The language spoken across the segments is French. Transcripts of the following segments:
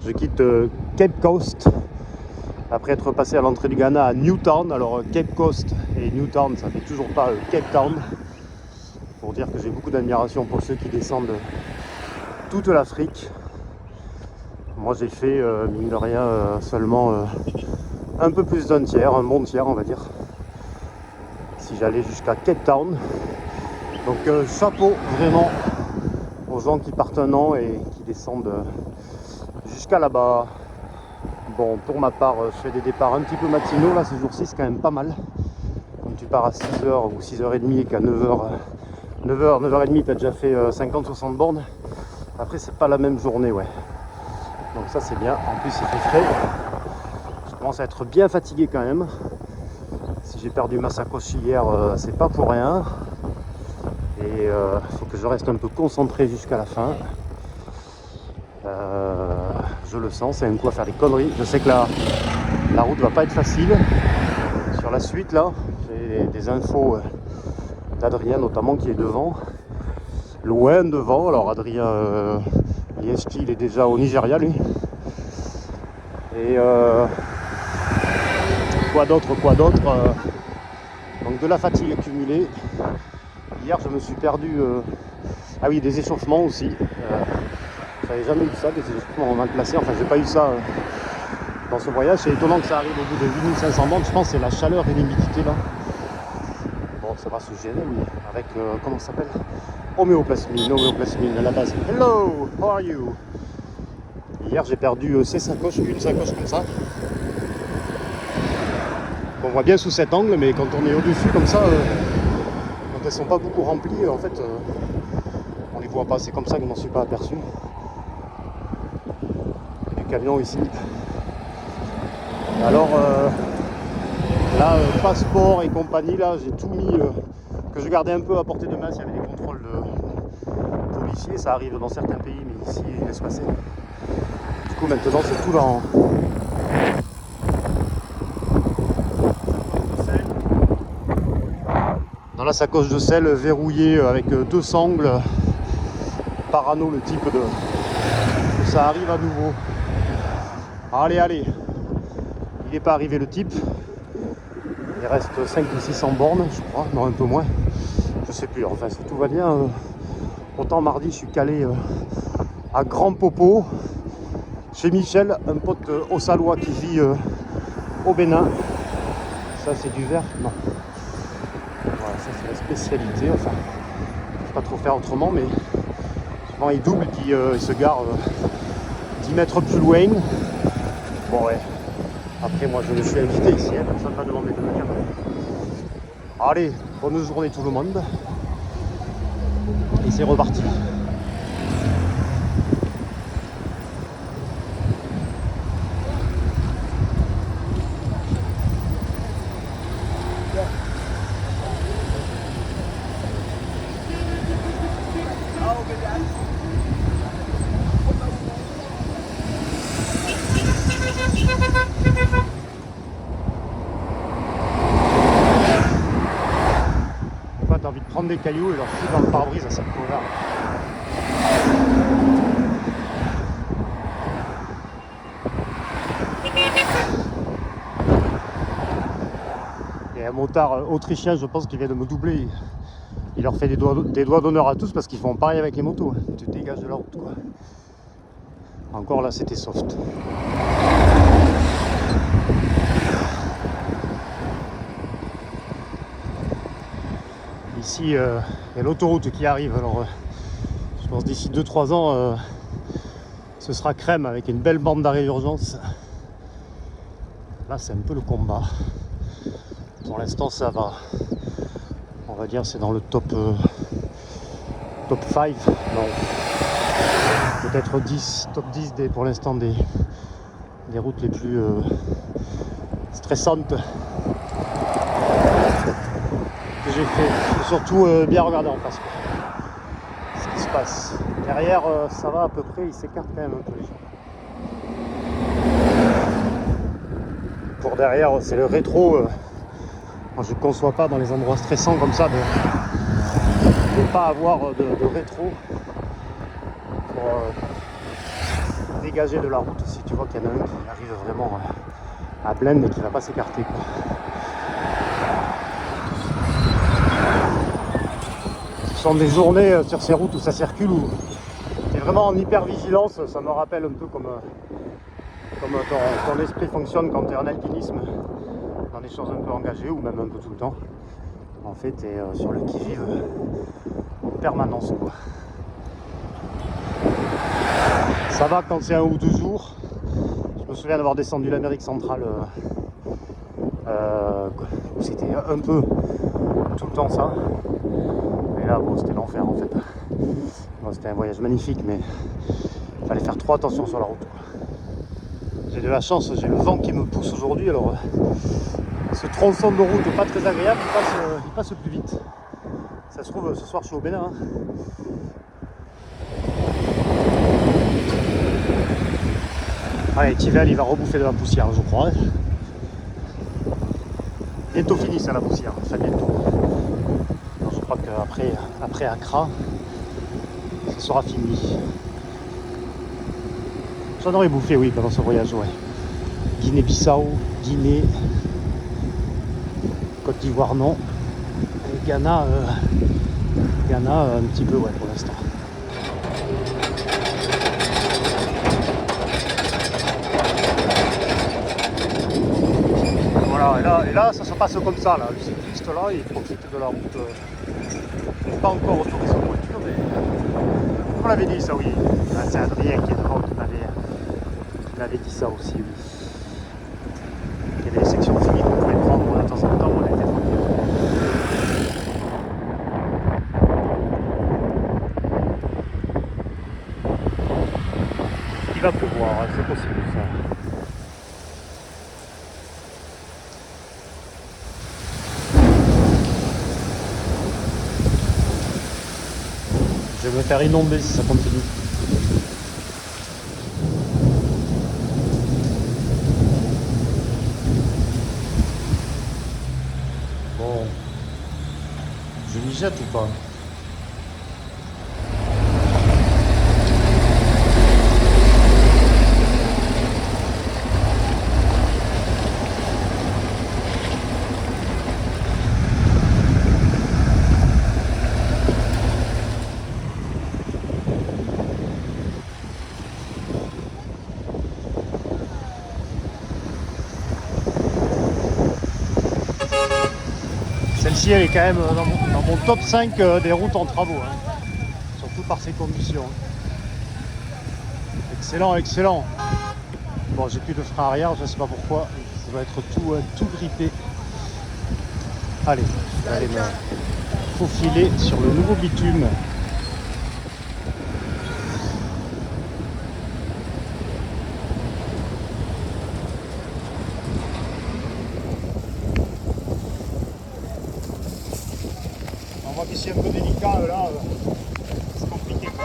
Je quitte Cape Coast après être passé à l'entrée du Ghana à Newtown. Alors Cape Coast et Newtown, ça fait toujours pas Cape Town. Pour dire que j'ai beaucoup d'admiration pour ceux qui descendent toute l'Afrique. Moi j'ai fait mine de rien seulement un peu plus d'un tiers, un bon tiers on va dire, si j'allais jusqu'à Cape Town. Donc chapeau vraiment aux gens qui partent un an et qui descendent jusqu'à là-bas. Bon, pour ma part, je fais des départs un petit peu matinaux, là ces jours-ci c'est quand même pas mal. Quand tu pars à 6h ou 6h30 et qu'à 9h30 t'as déjà fait 50-60 bornes, après c'est pas la même journée, ouais. Donc ça c'est bien, en plus il fait frais. Je commence à être bien fatigué quand même. Si j'ai perdu ma sacoche hier, c'est pas pour rien. Et il faut que je reste un peu concentré jusqu'à la fin. Je le sens, c'est un coup à faire des conneries. Je sais que la route va pas être facile. Sur la suite là, j'ai des infos d'Adrien notamment qui est devant. Loin devant, alors Adrien Lieschi, il est déjà au Nigeria lui. Et quoi d'autre donc de la fatigue accumulée. Hier je me suis perdu ah oui, des échauffements aussi. J'avais jamais eu ça, des échauffements mal placés. Enfin j'ai pas eu ça dans ce voyage. C'est étonnant que ça arrive au bout de 8500 bornes. Je pense que c'est la chaleur et l'humidité là. Bon, ça va se gérer, mais avec comment ça s'appelle, homéoplasmine à la base. Hello, how are you? Hier j'ai perdu une sacoche comme ça. On voit bien sous cet angle, mais quand on est au-dessus comme ça, quand elles sont pas beaucoup remplies, en fait, on les voit pas. C'est comme ça que je m'en suis pas aperçu. Il y a du camion ici. Alors là, passeport et compagnie, là, j'ai tout mis, que je gardais un peu à portée de main s'il y avait des contrôles de policiers. Ça arrive dans certains pays, mais ici, il laisse passer. Du coup, maintenant, c'est tout dans la sacoche de sel verrouillée avec deux sangles. Parano le type de... Ça arrive à nouveau. Allez. Il n'est pas arrivé le type. Il reste 5 ou 600 bornes, je crois. Non, un peu moins. Je sais plus. Enfin, si tout va bien. Autant mardi, je suis calé à Grand Popo. Chez Michel, un pote Ossalois qui vit au Bénin. Ça, c'est du verre? Non. Voilà, ça, c'est la spécialité. Enfin, je ne peux pas trop faire autrement, mais souvent, il double, puis il se gare 10 mètres plus loin. Bon, ouais. Après, moi, je me suis invité ici, hein, personne m'a demandé de venir. Allez, bonne journée tout le monde. Et c'est reparti. T'as envie de prendre des cailloux et leur foutre dans le pare-brise à cette connard. Et un motard autrichien, je pense qu'il vient de me doubler. Il leur fait des doigts d'honneur à tous parce qu'ils font pareil avec les motos. Tu te dégages de la route, quoi. Encore là, c'était soft. Ici, il y a l'autoroute qui arrive. Alors, je pense d'ici 2-3 ans, ce sera crème avec une belle bande d'arrêt d'urgence. Là, c'est un peu le combat. Pour l'instant, ça va. On va dire c'est dans le top 5. Non. Peut-être 10, top 10 pour l'instant des routes les plus stressantes que j'ai fait. Et surtout bien regarder en face. Ce qui se passe. Derrière, ça va à peu près, il s'écarte quand même un peu les gens. Pour derrière, c'est le rétro. Moi, je ne conçois pas dans les endroits stressants comme ça de ne pas avoir de rétro pour dégager de la route si tu vois qu'il y en a un qui arrive vraiment à blinde et qui ne va pas s'écarter, quoi. Ce sont des journées sur ces routes où ça circule, où tu es vraiment en hyper vigilance. Ça me rappelle un peu comme ton esprit fonctionne quand tu es en alpinisme, dans des choses un peu engagées ou même un peu tout le temps. En fait, tu es sur le qui-vive en permanence, quoi. Ça va quand c'est 1 ou 2 jours. Je me souviens d'avoir descendu l'Amérique centrale où c'était un peu tout le temps ça. Et là, bon, c'était l'enfer en fait. Bon, c'était un voyage magnifique, mais il fallait faire trop attention sur la route, quoi. J'ai de la chance, j'ai le vent qui me pousse aujourd'hui, alors ce tronçon de route pas très agréable, il passe plus vite. Ça se trouve, ce soir je suis au Bénin, hein. Allez, Tivel, il va rebouffer de la poussière, je crois. Bientôt fini ça, la poussière, enfin bientôt. Alors, je crois qu'après Accra, ça sera fini. J'en aurais bouffé, oui, pendant ce voyage, ouais. Guinée-Bissau, Guinée, Côte d'Ivoire, non. Et Ghana, un petit peu, ouais, pour l'instant. Voilà, et là, ça se passe comme ça, là. Le cycliste, là, il profite de la route. Il n'est pas encore autorisé en voiture, mais on l'avait dit, ça, oui. Ah, c'est Adrien qui est devant qui m'avait dit ça aussi, oui. Il y avait des sections finies qu'on pouvait prendre de temps en temps, on était tranquille. Il va pleuvoir, c'est possible ça. Je vais me faire inonder si ça continue. Bon, je m'y jette ou pas? Celle-ci, elle est quand même dans mon top 5 des routes en travaux, hein. Surtout par ces conditions. Excellent, excellent. Bon, j'ai plus de frein arrière, je ne sais pas pourquoi. Ça va être tout grippé. Allez, je vais aller me faufiler sur le nouveau bitume. On voit qu'ici c'est un peu délicat, là, c'est compliqué, quoi.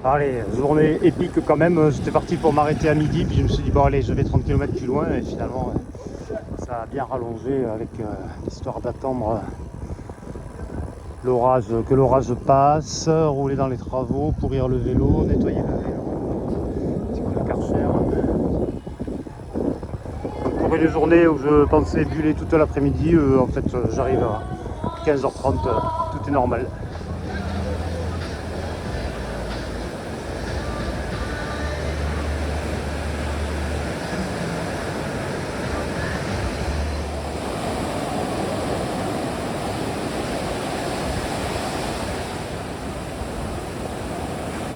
Allez, journée épique quand même. J'étais parti pour m'arrêter à midi, puis je me suis dit bon allez, je vais 30 km plus loin, et finalement ça a bien rallongé avec l'histoire d'attendre l'orage, que l'orage passe, rouler dans les travaux, pourrir le vélo, nettoyer le vélo, petit coup de Karcher. Donc pour une journée où je pensais buller toute l'après-midi, en fait j'arrive à 15h30, tout est normal.